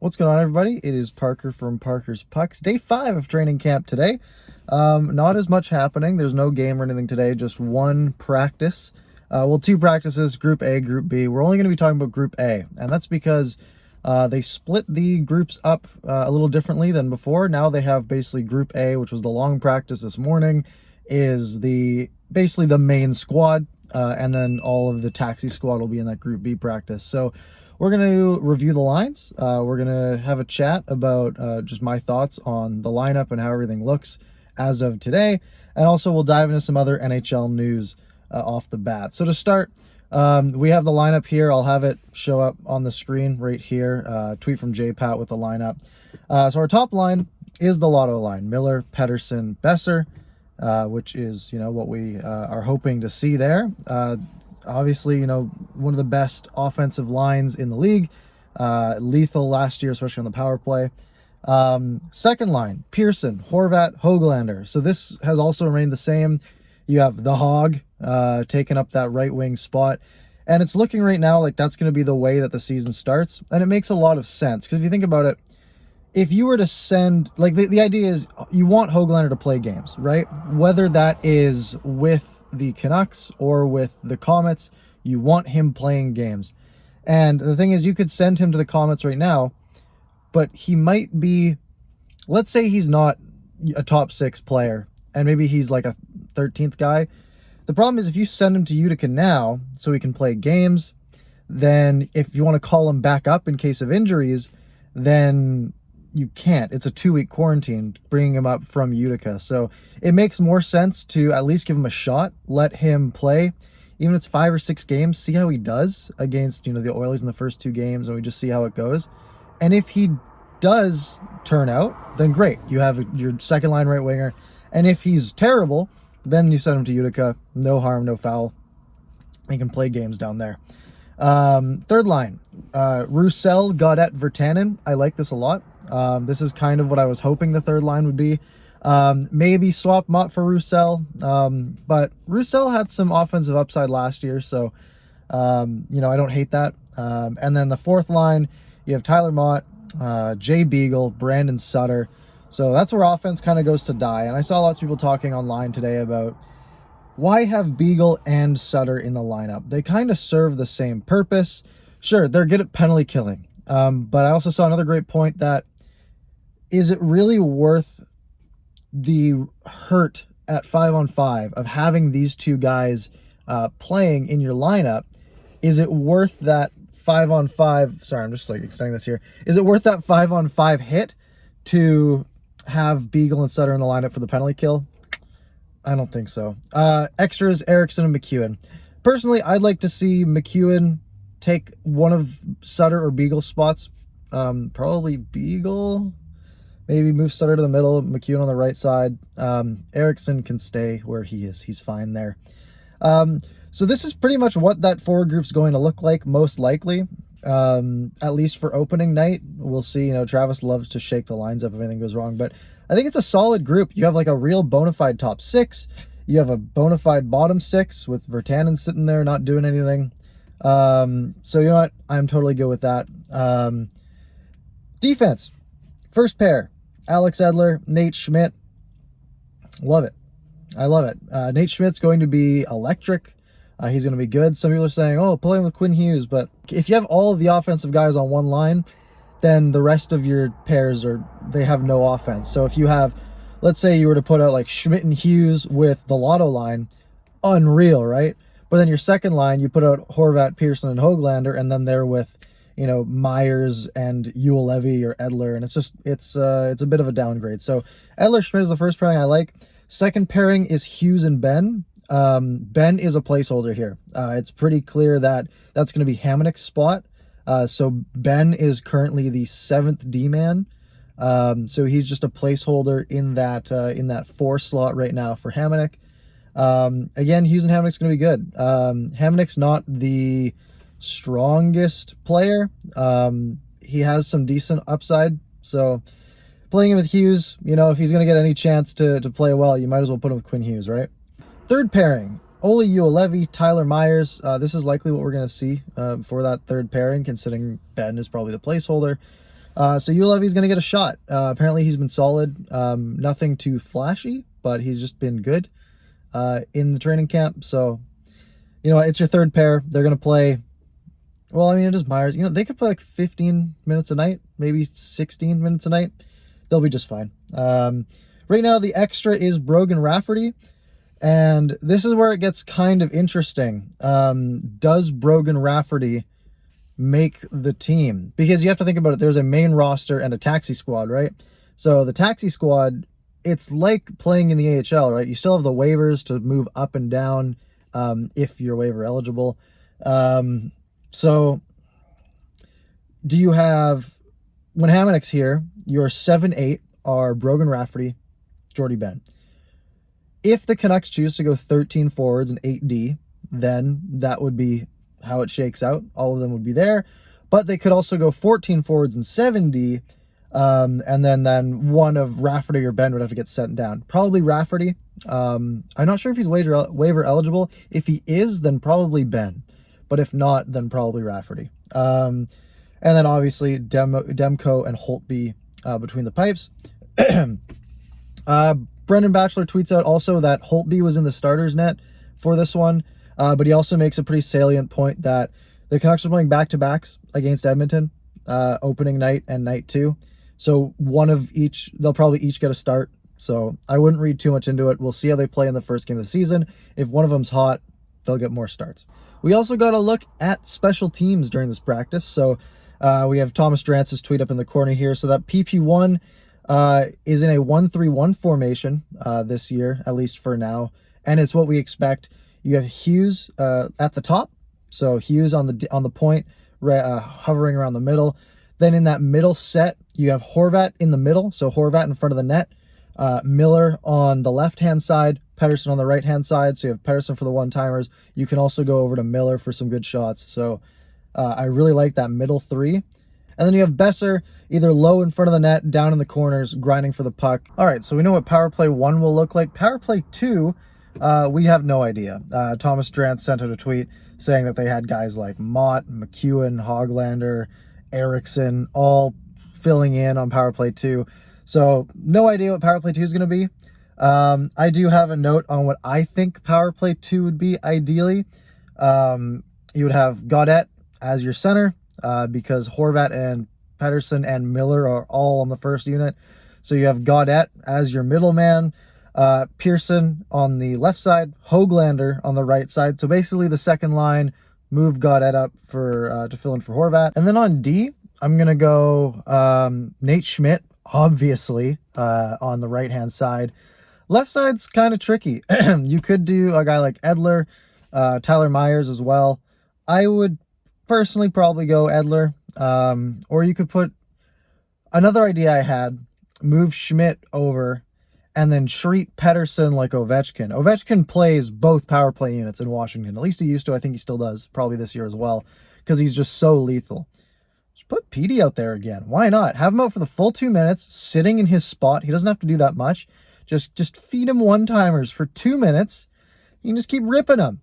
What's going on, everybody? It is Parker from Parker's Pucks. Day 5 of training camp today. Not as much happening. There's no game or anything today, just one practice. Two practices, Group A, Group B. We're only going to be talking about Group A, and that's because they split the groups up a little differently than before. Now they have basically Group A, which was the long practice this morning, is basically the main squad, and then all of the taxi squad will be in that Group B practice. So we're going to review the lines. We're going to have a chat about just my thoughts on the lineup and how everything looks as of today. And also we'll dive into some other NHL news off the bat. So to start, we have the lineup here. I'll have it show up on the screen right here. Tweet from JPat with the lineup. So our top line is the Lotto line. Miller, Pettersson, Besser, which is, what we are hoping to see there. Obviously, one of the best offensive lines in the league. Lethal last year, especially on the power play. Second line, Pearson, Horvat, Höglander. So this has also remained the same. You have the Hog taking up that right wing spot. And it's looking right now like that's going to be the way that the season starts. And it makes a lot of sense. Because if you think about it, if you were to send, the idea is you want Höglander to play games, right? Whether that is with the Canucks or with the Comets, you want him playing games. And the thing is, you could send him to the Comets right now, but he might be, let's say he's not a top 6 player, and maybe he's like a 13th guy. The problem is if you send him to Utica now so he can play games, then if you want to call him back up in case of injuries, then you can't. It's a 2-week quarantine bringing him up from Utica. So it makes more sense to at least give him a shot, let him play, even if it's 5 or 6 games, see how he does against, the Oilers in the first 2 games, and we just see how it goes. And if he does turn out, then great. You have your second line right winger. And if he's terrible, then you send him to Utica. No harm, no foul. He can play games down there. Third line, Roussel, Gaudette, Virtanen. I like this a lot. This is kind of what I was hoping the third line would be. Maybe swap Mott for Roussel. But Roussel had some offensive upside last year, so, I don't hate that. And then the fourth line, you have Tyler Mott, Jay Beagle, Brandon Sutter. So that's where offense kind of goes to die. And I saw lots of people talking online today about why have Beagle and Sutter in the lineup? They kind of serve the same purpose. Sure, they're good at penalty killing. But I also saw another great point that, is it really worth the hurt at 5-on-5 of having these two guys playing in your lineup? Is it worth that 5-on-5? Sorry, I'm just extending this here. Is it worth that 5-on-5 hit to have Beagle and Sutter in the lineup for the penalty kill? I don't think so. Extras, Eriksson and McEwen. Personally, I'd like to see McEwen take one of Sutter or Beagle's spots. Probably Beagle. Maybe move Sutter to the middle, McEwen on the right side. Eriksson can stay where he is. He's fine there. So this is pretty much what that forward group's going to look like, most likely. At least for opening night. We'll see. Travis loves to shake the lines up if anything goes wrong. But I think it's a solid group. You have a real bona fide top 6. You have a bona fide bottom 6 with Virtanen sitting there not doing anything. So you know what? I'm totally good with that. Defense. First pair. Alex Edler, Nate Schmidt. Love it. I love it. Nate Schmidt's going to be electric. He's going to be good. Some people are saying, playing with Quinn Hughes. But if you have all of the offensive guys on one line, then the rest of your pairs they have no offense. So if you have, let's say you were to put out Schmidt and Hughes with the Lotto line, unreal, right? But then your second line, you put out Horvat, Pearson, and Höglander, and then they're with, Myers and Ulevy or Edler, and it's a bit of a downgrade. So Edler Schmidt is the first pairing I like. Second pairing is Hughes and Ben. Ben is a placeholder here. It's pretty clear that that's going to be Hamonic's spot. So Ben is currently the 7th D-man. So he's just a placeholder in that 4 slot right now for Hamonic. Again, Hughes and Hamonic's going to be good. Hamonic's not the strongest player. He has some decent upside. So playing him with Hughes, if he's going to get any chance to play well, you might as well put him with Quinn Hughes, right? Third pairing, Olli Juolevi, Tyler Myers. This is likely what we're going to see for that third pairing, considering Ben is probably the placeholder. So Ulevi's going to get a shot. Apparently he's been solid. Nothing too flashy, but he's just been good in the training camp. So, it's your third pair. They're going to play, well, I mean, it is Myers. They could play like 15 minutes a night, maybe 16 minutes a night. They'll be just fine. Right now, the extra is Brogan Rafferty. And this is where it gets kind of interesting. Does Brogan Rafferty make the team? Because you have to think about it. There's a main roster and a taxi squad, right? So the taxi squad, it's like playing in the AHL, right? You still have the waivers to move up and down if you're waiver eligible. So do you have, when Hamannik's here, your 7-8 are Brogan Rafferty, Jordy Ben. If the Canucks choose to go 13 forwards and 8D, then that would be how it shakes out. All of them would be there. But they could also go 14 forwards and 7D, and then one of Rafferty or Ben would have to get sent down. Probably Rafferty. I'm not sure if he's waiver eligible. If he is, then probably Ben. But if not, then probably Rafferty. And then obviously Demko and Holtby between the pipes. Brendan Batchelor tweets out also that Holtby was in the starters net for this one, but he also makes a pretty salient point that the Canucks are playing back-to-backs against Edmonton, opening night and night 2. So one of each, they'll probably each get a start. So I wouldn't read too much into it. We'll see how they play in the first game of the season. If one of them's hot, they'll get more starts. We also got a look at special teams during this practice. So we have Thomas Drance's tweet up in the corner here. So that PP1 is in a 1-3-1 formation this year, at least for now, and it's what we expect. You have Hughes at the top, so Hughes on the point, hovering around the middle. Then in that middle set, you have Horvat in the middle, so Horvat in front of the net, Miller on the left-hand side, Pettersson on the right-hand side, so you have Pettersson for the one-timers. You can also go over to Miller for some good shots, so I really like that middle three. And then you have Besser either low in front of the net, down in the corners, grinding for the puck. All right, so we know what power play 1 will look like. Power play 2, we have no idea. Thomas Drance sent out a tweet saying that they had guys like Mott, McEwen, Hoglander, Erickson, all filling in on power play 2. So no idea what power play 2 is going to be. I do have a note on what I think power play 2 would be ideally. You would have Gaudette as your center, because Horvat and Pettersson and Miller are all on the first unit. So you have Gaudette as your middleman, Pearson on the left side, Hoglander on the right side. So basically the second line, move Gaudette up for to fill in for Horvat. And then on D, I'm going to go Nate Schmidt, obviously, on the right-hand side. Left side's kind of tricky. You could do a guy like Edler, Tyler Myers as well. I would personally probably go Edler, or you could put another idea I had, move Schmidt over and then treat Pettersson like Ovechkin. Ovechkin plays both power play units in Washington. At least he used to. I think he still does, probably this year as well, because he's just so lethal. Just put Petey out there again. Why not? Have him out for the full 2 minutes, sitting in his spot. He doesn't have to do that much. Just feed him one-timers for 2 minutes. You can just keep ripping him.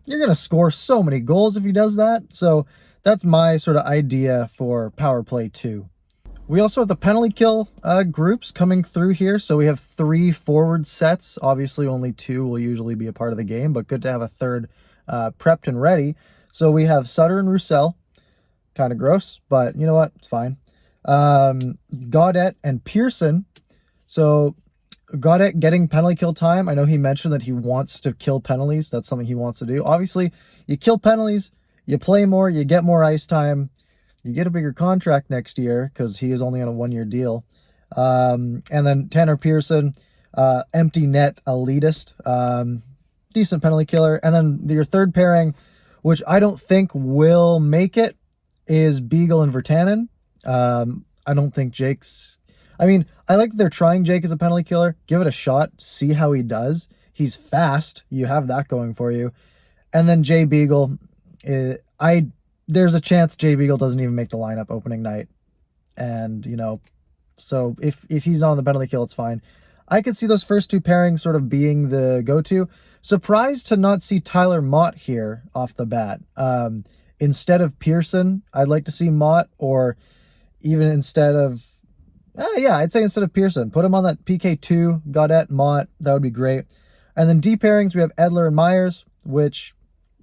You're going to score so many goals if he does that. So that's my sort of idea for power play 2. We also have the penalty kill groups coming through here. So we have 3 forward sets. Obviously, only 2 will usually be a part of the game, but good to have a third prepped and ready. So we have Sutter and Roussel. Kind of gross, but you know what? It's fine. Gaudette and Pearson. So Gaudette getting penalty kill time. I know he mentioned that he wants to kill penalties. That's something he wants to do. Obviously, you kill penalties, you play more, you get more ice time. You get a bigger contract next year because he is only on a 1-year deal. And then Tanner Pearson, empty net elitist, decent penalty killer. And then your third pairing, which I don't think will make it, is Beagle and Virtanen. I don't think Jake's... I mean, I like that they're trying Jake as a penalty killer. Give it a shot. See how he does. He's fast. You have that going for you. And then Jay Beagle, there's a chance Jay Beagle doesn't even make the lineup opening night. And, so if he's not on the penalty kill, it's fine. I could see those first 2 pairings sort of being the go-to. Surprised to not see Tyler Mott here off the bat. Instead of Pearson, I'd like to see Mott, or even instead of, I'd say instead of Pearson, put him on that PK2, Gaudette, Mott. That would be great. And then D pairings, we have Edler and Myers, which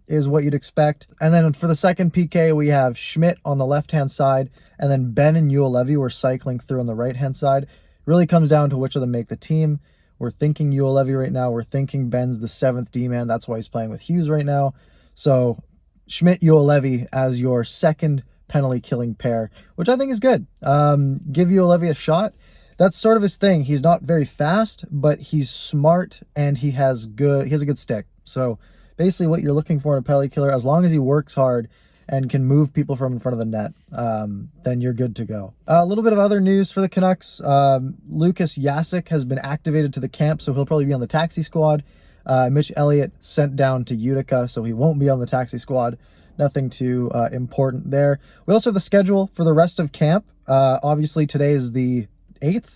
is what you'd expect. And then for the second PK, we have Schmidt on the left-hand side, and then Ben and Uelevi were cycling through on the right-hand side. Really comes down to which of them make the team. We're thinking Uelevi right now. We're thinking Ben's the 7th D-man. That's why he's playing with Hughes right now. So Schmidt, Uelevi as your second penalty killing pair, which I think is good. Give Uelevi a shot. That's sort of his thing. He's not very fast, but he's smart and he has a good stick. So basically what you're looking for in a penalty killer, as long as he works hard and can move people from in front of the net, then you're good to go. A little bit of other news for the Canucks. Lucas Jasek has been activated to the camp, so he'll probably be on the taxi squad. Mitch Elliott sent down to Utica, so he won't be on the taxi squad. Nothing too important there. We also have the schedule for the rest of camp. Obviously, today is the 8th,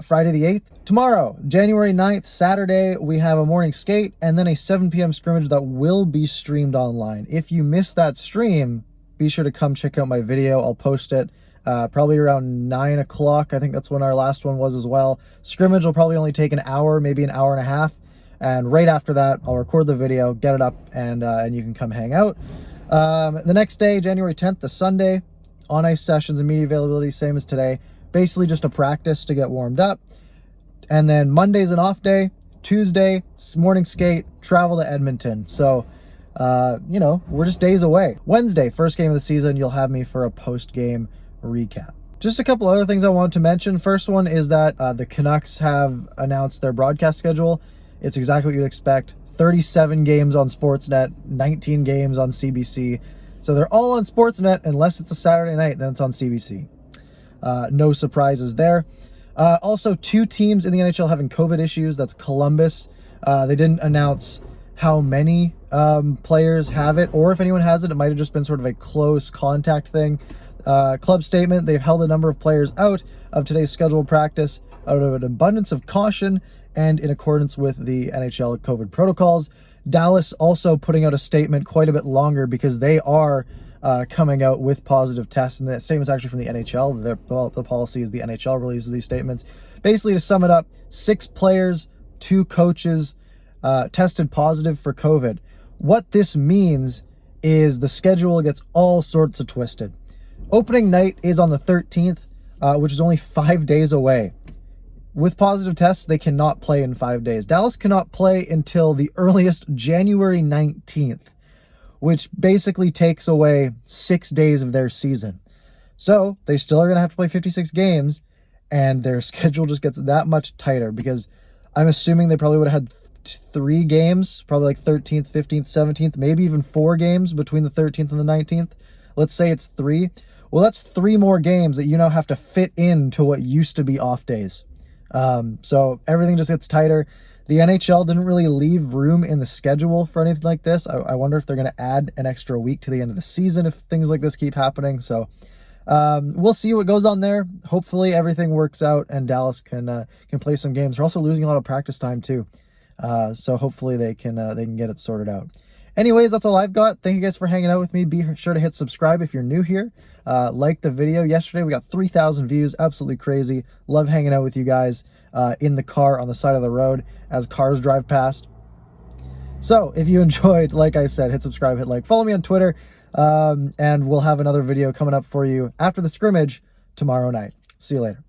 Friday the 8th. Tomorrow, January 9th, Saturday, we have a morning skate and then a 7 p.m. scrimmage that will be streamed online. If you missed that stream, be sure to come check out my video. I'll post it probably around 9 o'clock. I think that's when our last one was as well. Scrimmage will probably only take an hour, maybe an hour and a half. And right after that, I'll record the video, get it up, and you can come hang out. The next day, January 10th, the Sunday, on-ice sessions and media availability, same as today. Basically just a practice to get warmed up. And then Monday's an off day. Tuesday, morning skate, travel to Edmonton. So, we're just days away. Wednesday, first game of the season, you'll have me for a post-game recap. Just a couple other things I wanted to mention. First one is that the Canucks have announced their broadcast schedule. It's exactly what you'd expect. 37 games on Sportsnet, 19 games on CBC. So they're all on Sportsnet unless it's a Saturday night, then it's on CBC. No surprises there. Also, 2 teams in the NHL having COVID issues. That's Columbus. They didn't announce how many players have it, or if anyone has it, it might have just been sort of a close contact thing. Club statement, they've held a number of players out of today's scheduled practice out of an abundance of caution and in accordance with the NHL COVID protocols. Dallas also putting out a statement quite a bit longer because they are coming out with positive tests, and that statement's actually from the NHL. The policy is the NHL releases these statements. Basically, to sum it up, 6 players, 2 coaches tested positive for COVID. What this means is the schedule gets all sorts of twisted. Opening night is on the 13th, which is only 5 days away. With positive tests, they cannot play in 5 days. Dallas cannot play until the earliest January 19th, which basically takes away 6 days of their season. So they still are going to have to play 56 games, and their schedule just gets that much tighter because I'm assuming they probably would have had 3 games, probably like 13th, 15th, 17th, maybe even 4 games between the 13th and the 19th. Let's say it's 3. Well, that's 3 more games that you now have to fit into what used to be off days. So everything just gets tighter. The NHL didn't really leave room in the schedule for anything like this. I wonder if they're going to add an extra week to the end of the season if things like this keep happening. So we'll see what goes on there. Hopefully everything works out and Dallas can play some games. They're also losing a lot of practice time too. So hopefully they can get it sorted out. Anyways, that's all I've got. Thank you guys for hanging out with me. Be sure to hit subscribe if you're new here. Like the video. Yesterday we got 3,000 views. Absolutely crazy. Love hanging out with you guys in the car on the side of the road as cars drive past. So if you enjoyed, like I said, hit subscribe, hit like. Follow me on Twitter, and we'll have another video coming up for you after the scrimmage tomorrow night. See you later.